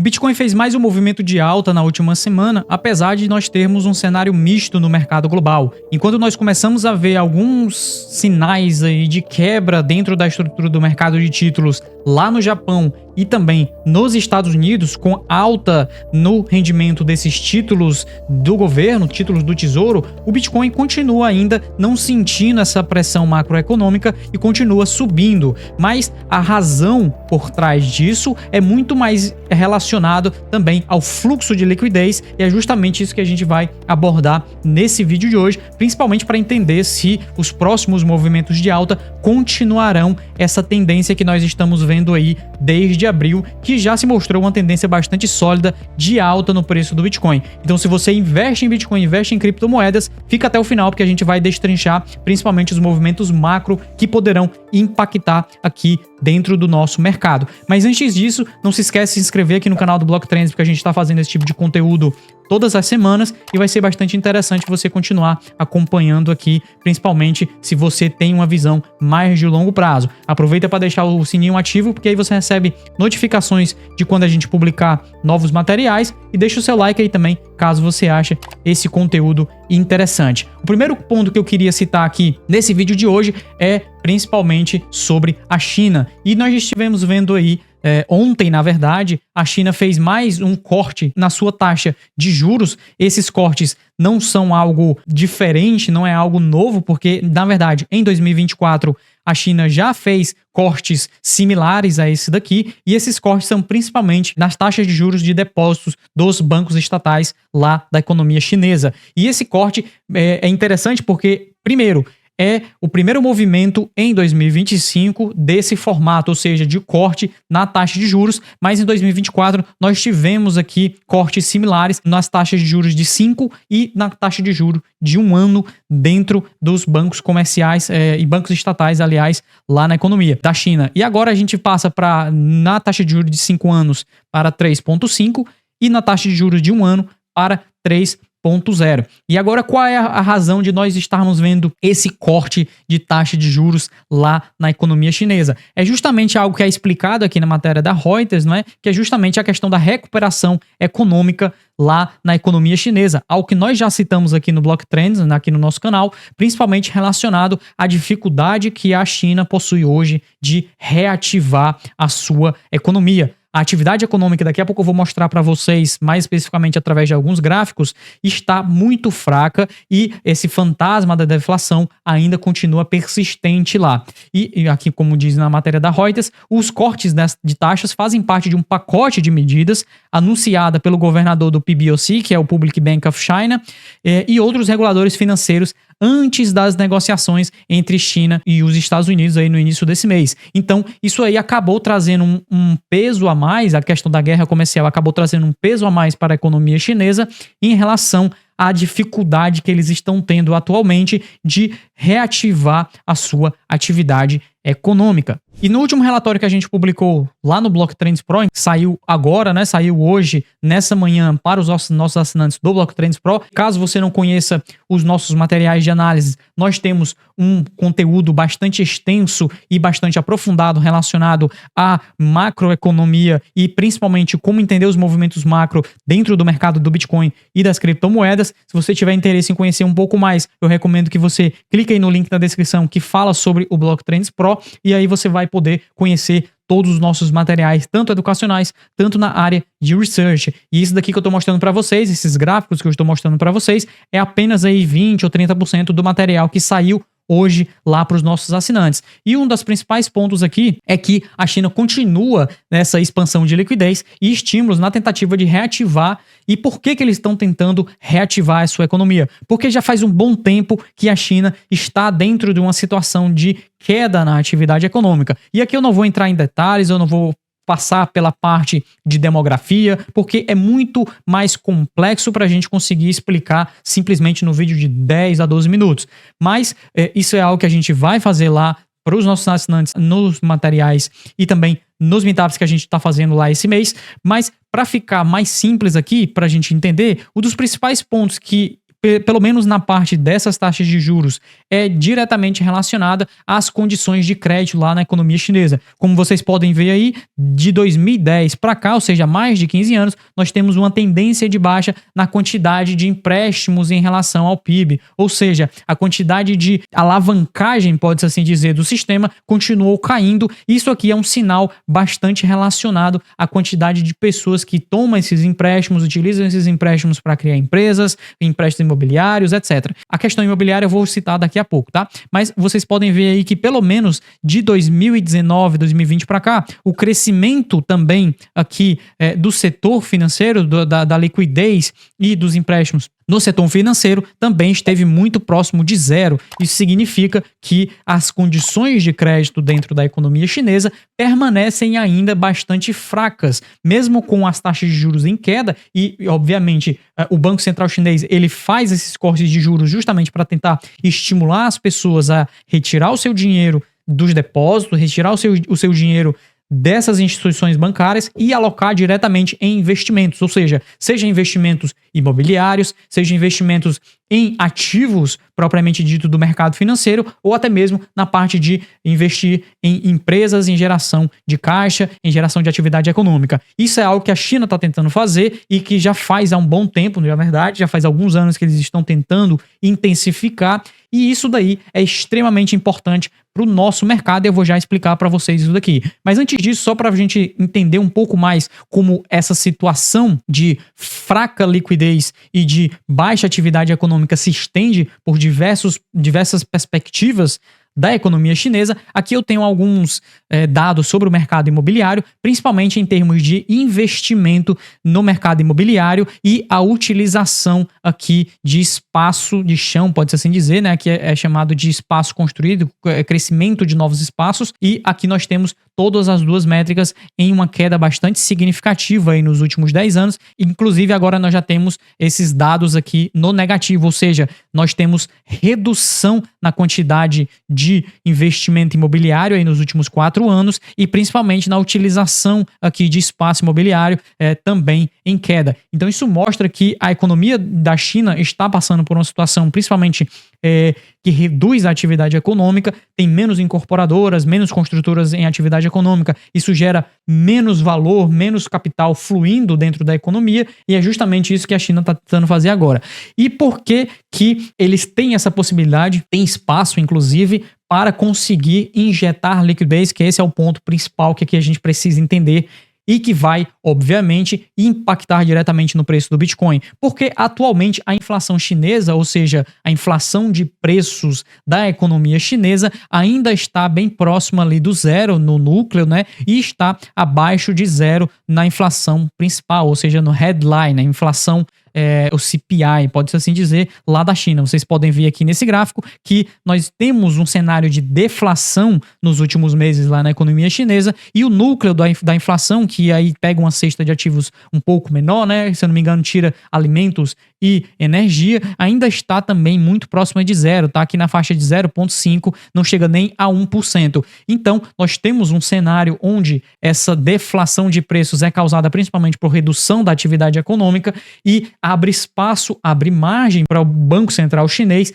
O Bitcoin fez mais um movimento de alta na última semana, apesar de nós termos um cenário misto no mercado global. Enquanto nós começamos a ver alguns sinais aí de quebra dentro da estrutura do mercado de títulos lá no Japão e também nos Estados Unidos, com alta no rendimento desses títulos do governo, títulos do Tesouro, o Bitcoin continua ainda não sentindo essa pressão macroeconômica e continua subindo. Mas a razão por trás disso é muito mais relacionado também ao fluxo de liquidez, e é justamente isso que a gente vai abordar nesse vídeo de hoje, principalmente para entender se os próximos movimentos de alta continuarão essa tendência que nós estamos vendo aí desde abril, que já se mostrou uma tendência bastante sólida de alta no preço do Bitcoin. Então, se você investe em Bitcoin, investe em criptomoedas, fica até o final, porque a gente vai destrinchar principalmente os movimentos macro que poderão impactar aqui dentro do nosso mercado. Mas antes disso, não se esquece de se inscrever aqui no canal do Block Trends, porque a gente está fazendo esse tipo de conteúdo todas as semanas e vai ser bastante interessante você continuar acompanhando aqui, principalmente se você tem uma visão mais de longo prazo. Aproveita para deixar o sininho ativo, porque aí você recebe notificações de quando a gente publicar novos materiais, e deixa o seu like aí também, caso você ache esse conteúdo interessante. O primeiro ponto que eu queria citar aqui nesse vídeo de hoje é principalmente sobre a China. E nós estivemos vendo aí ontem, na verdade, a China fez mais um corte na sua taxa de juros. Esses cortes não são algo diferente, não é algo novo, porque, na verdade, em 2024, a China já fez cortes similares a esse daqui, e esses cortes são principalmente nas taxas de juros de depósitos dos bancos estatais lá da economia chinesa. E esse corte é interessante porque, primeiro, é o primeiro movimento em 2025 desse formato, ou seja, de corte na taxa de juros, mas em 2024 nós tivemos aqui cortes similares nas taxas de juros de 5 e na taxa de juros de 1 ano dentro dos bancos comerciais e bancos estatais, aliás, lá na economia da China. E agora a gente passa na taxa de juros de 5 anos para 3,5 e na taxa de juros de 1 ano para 3,0. E agora, qual é a razão de nós estarmos vendo esse corte de taxa de juros lá na economia chinesa? É justamente algo que é explicado aqui na matéria da Reuters, não é? Que é justamente a questão da recuperação econômica lá na economia chinesa, algo que nós já citamos aqui no Block Trends, aqui no nosso canal, principalmente relacionado à dificuldade que a China possui hoje de reativar a sua economia. A atividade econômica, daqui a pouco eu vou mostrar para vocês, mais especificamente através de alguns gráficos, está muito fraca e esse fantasma da deflação ainda continua persistente lá. E aqui, como diz na matéria da Reuters, os cortes de taxas fazem parte de um pacote de medidas anunciada pelo governador do PBOC, que é o Public Bank of China, e outros reguladores financeiros antes das negociações entre China e os Estados Unidos aí no início desse mês. Então, isso aí acabou trazendo um peso a mais, a questão da guerra comercial acabou trazendo um peso a mais para a economia chinesa em relação à dificuldade que eles estão tendo atualmente de reativar a sua atividade econômica. E no último relatório que a gente publicou lá no Block Trends Pro, saiu agora, né? Saiu hoje, nessa manhã, para os nossos assinantes do Block Trends Pro. Caso você não conheça os nossos materiais de análise, nós temos um conteúdo bastante extenso e bastante aprofundado relacionado à macroeconomia e principalmente como entender os movimentos macro dentro do mercado do Bitcoin e das criptomoedas. Se você tiver interesse em conhecer um pouco mais, eu recomendo que você clique aí no link na descrição que fala sobre o Block Trends Pro, e aí você vai poder conhecer todos os nossos materiais, tanto educacionais, tanto na área de research. E isso daqui que eu estou mostrando para vocês, esses gráficos que eu estou mostrando para vocês, é apenas aí 20 ou 30% do material que saiu hoje lá para os nossos assinantes. E um dos principais pontos aqui é que a China continua nessa expansão de liquidez e estímulos na tentativa de reativar. E por que eles estão tentando reativar a sua economia? Porque já faz um bom tempo que a China está dentro de uma situação de queda na atividade econômica. E aqui eu não vou entrar em detalhes, eu não vou passar pela parte de demografia, porque é muito mais complexo para a gente conseguir explicar simplesmente no vídeo de 10 a 12 minutos. Mas isso é algo que a gente vai fazer lá para os nossos assinantes nos materiais e também nos meetups que a gente está fazendo lá esse mês. Mas para ficar mais simples aqui, para a gente entender, um dos principais pontos que pelo menos na parte dessas taxas de juros, é diretamente relacionada às condições de crédito lá na economia chinesa. Como vocês podem ver aí, de 2010 para cá, ou seja, mais de 15 anos, nós temos uma tendência de baixa na quantidade de empréstimos em relação ao PIB, ou seja, a quantidade de alavancagem, pode-se assim dizer, do sistema continuou caindo. Isso aqui é um sinal bastante relacionado à quantidade de pessoas que tomam esses empréstimos, utilizam esses empréstimos para criar empresas, empréstimos imobiliários, etc. A questão imobiliária eu vou citar daqui a pouco, tá? Mas vocês podem ver aí que pelo menos de 2019, 2020 para cá, o crescimento também aqui do setor financeiro, da liquidez e dos empréstimos no setor financeiro também esteve muito próximo de zero. Isso significa que as condições de crédito dentro da economia chinesa permanecem ainda bastante fracas, mesmo com as taxas de juros em queda e, obviamente, o Banco Central Chinês ele faz esses cortes de juros justamente para tentar estimular as pessoas a retirar o seu dinheiro dos depósitos, retirar o seu dinheiro dessas instituições bancárias e alocar diretamente em investimentos, ou seja investimentos imobiliários, seja investimentos em ativos propriamente dito do mercado financeiro ou até mesmo na parte de investir em empresas, em geração de caixa, em geração de atividade econômica. Isso é algo que a China está tentando fazer e que já faz há um bom tempo, na verdade, já faz alguns anos que eles estão tentando intensificar e isso daí é extremamente importante para o nosso mercado e eu vou já explicar para vocês isso daqui. Mas antes disso, só para a gente entender um pouco mais como essa situação de fraca liquidez e de baixa atividade econômica se estende por diversas perspectivas da economia chinesa, aqui eu tenho alguns dados sobre o mercado imobiliário, principalmente em termos de investimento no mercado imobiliário e a utilização aqui de espaço de chão, pode-se assim dizer, né? Aqui é chamado de espaço construído, crescimento de novos espaços, e aqui nós temos todas as duas métricas em uma queda bastante significativa aí nos últimos 10 anos, inclusive agora nós já temos esses dados aqui no negativo, ou seja, nós temos redução na quantidade de investimento imobiliário aí nos últimos 4 anos e principalmente na utilização aqui de espaço imobiliário também em queda. Então isso mostra que a economia da China está passando por uma situação principalmente que reduz a atividade econômica, tem menos incorporadoras, menos construtoras em atividade econômica, isso gera menos valor, menos capital fluindo dentro da economia e é justamente isso que a China está tentando fazer agora. E por que eles têm essa possibilidade, tem espaço inclusive, para conseguir injetar liquidez, que esse é o ponto principal que aqui a gente precisa entender e que vai, obviamente, impactar diretamente no preço do Bitcoin. Porque atualmente a inflação chinesa, ou seja, a inflação de preços da economia chinesa, ainda está bem próxima ali do zero no núcleo, né? E está abaixo de zero na inflação principal, ou seja, no headline, a inflação o CPI, pode-se assim dizer, lá da China. Vocês podem ver aqui nesse gráfico que nós temos um cenário de deflação nos últimos meses lá na economia chinesa e o núcleo da inflação, que aí pega uma cesta de ativos um pouco menor, né? Se eu não me engano, tira alimentos e energia, ainda está também muito próxima de zero, tá? Aqui na faixa de 0,5, não chega nem a 1%. Então, nós temos um cenário onde essa deflação de preços é causada principalmente por redução da atividade econômica e abre espaço, abre margem para o Banco Central Chinês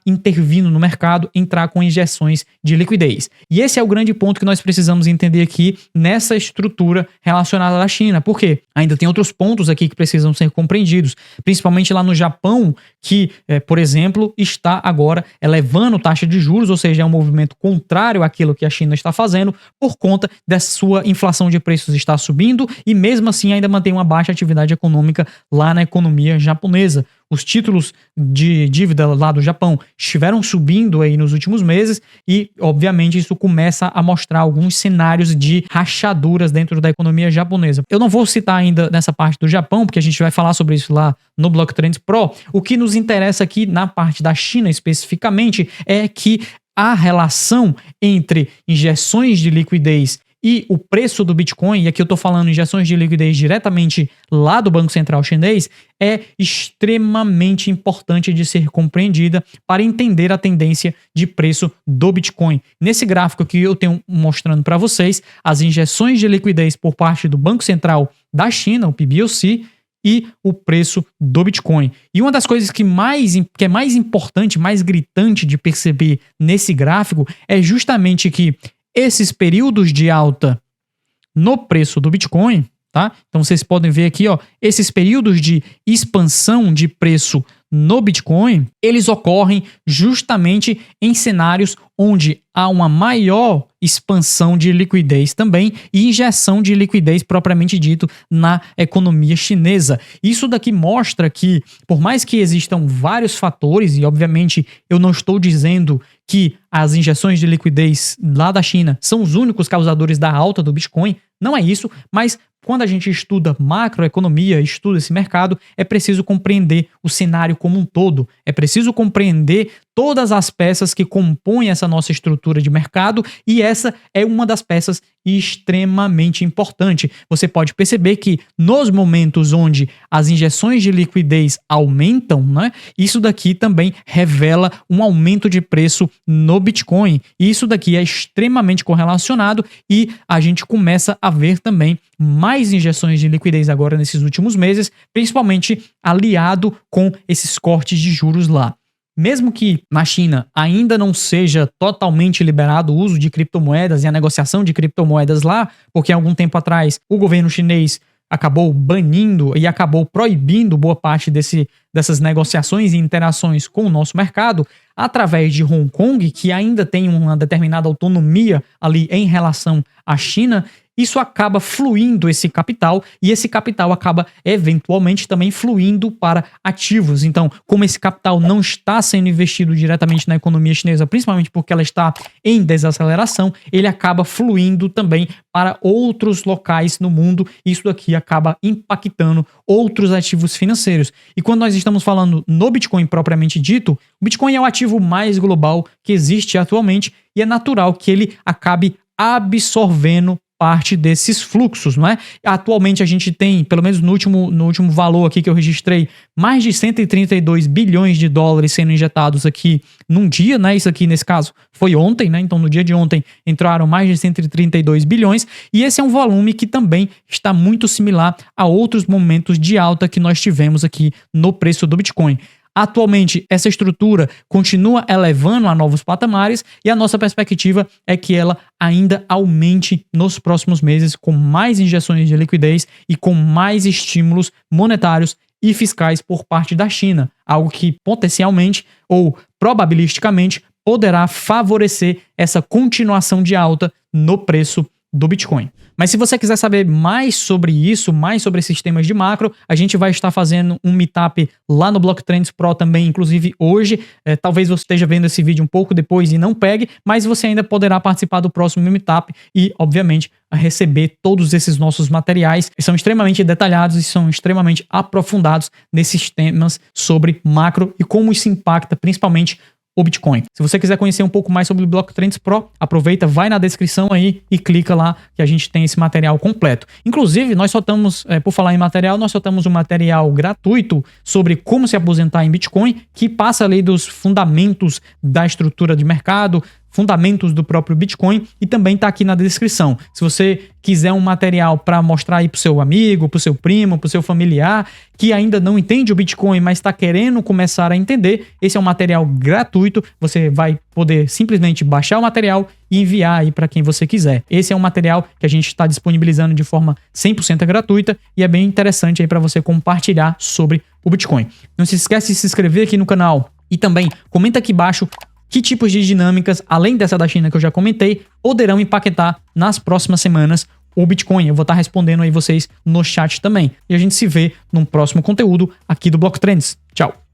intervindo no mercado, entrar com injeções de liquidez. E esse é o grande ponto que nós precisamos entender aqui nessa estrutura relacionada à China. Por quê? Ainda tem outros pontos aqui que precisam ser compreendidos, principalmente lá no Japão, que, por exemplo, está agora elevando taxa de juros, ou seja, é um movimento contrário àquilo que a China está fazendo, por conta dessa sua inflação de preços estar subindo e mesmo assim ainda mantém uma baixa atividade econômica lá na economia japonesa. Os títulos de dívida lá do Japão estiveram subindo aí nos últimos meses e, obviamente, isso começa a mostrar alguns cenários de rachaduras dentro da economia japonesa. Eu não vou citar ainda nessa parte do Japão, porque a gente vai falar sobre isso lá no Block Trends Pro. O que nos interessa aqui na parte da China especificamente é que a relação entre injeções de liquidez e o preço do Bitcoin, e aqui eu estou falando injeções de liquidez diretamente lá do Banco Central Chinês, é extremamente importante de ser compreendida para entender a tendência de preço do Bitcoin. Nesse gráfico que eu tenho mostrando para vocês, as injeções de liquidez por parte do Banco Central da China, o PBOC, e o preço do Bitcoin. E uma das coisas que é mais importante, mais gritante de perceber nesse gráfico é justamente que esses períodos de alta no preço do Bitcoin, tá? Então vocês podem ver aqui, ó, esses períodos de expansão de preço no Bitcoin, eles ocorrem justamente em cenários onde há uma maior expansão de liquidez também e injeção de liquidez propriamente dito na economia chinesa. Isso daqui mostra que, por mais que existam vários fatores, e obviamente eu não estou dizendo que as injeções de liquidez lá da China são os únicos causadores da alta do Bitcoin, não é isso, mas quando a gente estuda macroeconomia, estuda esse mercado, é preciso compreender o cenário como um todo. É preciso compreender todas as peças que compõem essa nossa estrutura de mercado e essa é uma das peças extremamente importante. Você pode perceber que nos momentos onde as injeções de liquidez aumentam, né, isso daqui também revela um aumento de preço no Bitcoin. E isso daqui é extremamente correlacionado e a gente começa a ver também mais injeções de liquidez agora nesses últimos meses, principalmente aliado com esses cortes de juros lá. Mesmo que na China ainda não seja totalmente liberado o uso de criptomoedas e a negociação de criptomoedas lá, porque há algum tempo atrás o governo chinês acabou banindo e acabou proibindo boa parte dessas negociações e interações com o nosso mercado, através de Hong Kong, que ainda tem uma determinada autonomia ali em relação à China, isso acaba fluindo esse capital e esse capital acaba eventualmente também fluindo para ativos. Então, como esse capital não está sendo investido diretamente na economia chinesa, principalmente porque ela está em desaceleração, ele acaba fluindo também para outros locais no mundo e isso daqui acaba impactando outros ativos financeiros. E quando nós estamos falando no Bitcoin propriamente dito, o Bitcoin é o ativo mais global que existe atualmente e é natural que ele acabe absorvendo parte desses fluxos, não é? Atualmente a gente tem, pelo menos no último valor aqui que eu registrei, mais de 132 bilhões de dólares sendo injetados aqui num dia, né? Isso aqui nesse caso foi ontem, né? Então no dia de ontem entraram mais de 132 bilhões e esse é um volume que também está muito similar a outros momentos de alta que nós tivemos aqui no preço do Bitcoin. Atualmente, essa estrutura continua elevando a novos patamares e a nossa perspectiva é que ela ainda aumente nos próximos meses com mais injeções de liquidez e com mais estímulos monetários e fiscais por parte da China, algo que potencialmente ou probabilisticamente poderá favorecer essa continuação de alta no preço do Bitcoin. Mas se você quiser saber mais sobre isso, mais sobre esses temas de macro, a gente vai estar fazendo um meetup lá no Block Trends Pro também, inclusive hoje. Talvez você esteja vendo esse vídeo um pouco depois e não pegue, mas você ainda poderá participar do próximo meetup e, obviamente, receber todos esses nossos materiais que são extremamente detalhados e são extremamente aprofundados nesses temas sobre macro e como isso impacta principalmente o Bitcoin. Se você quiser conhecer um pouco mais sobre o Block Trends Pro, aproveita, vai na descrição aí e clica lá que a gente tem esse material completo. Inclusive, nós soltamos, por falar em material, nós soltamos um material gratuito sobre como se aposentar em Bitcoin, que passa ali dos fundamentos da estrutura de mercado, fundamentos do próprio Bitcoin e também está aqui na descrição. Se você quiser um material para mostrar aí para o seu amigo, para o seu primo, para o seu familiar que ainda não entende o Bitcoin, mas está querendo começar a entender, esse é um material gratuito. Você vai poder simplesmente baixar o material e enviar aí para quem você quiser. Esse é um material que a gente está disponibilizando de forma 100% gratuita e é bem interessante aí para você compartilhar sobre o Bitcoin. Não se esquece de se inscrever aqui no canal e também comenta aqui embaixo que tipos de dinâmicas, além dessa da China que eu já comentei, poderão impactar nas próximas semanas o Bitcoin. Eu vou estar respondendo aí vocês no chat também. E a gente se vê num próximo conteúdo aqui do Block Trends. Tchau!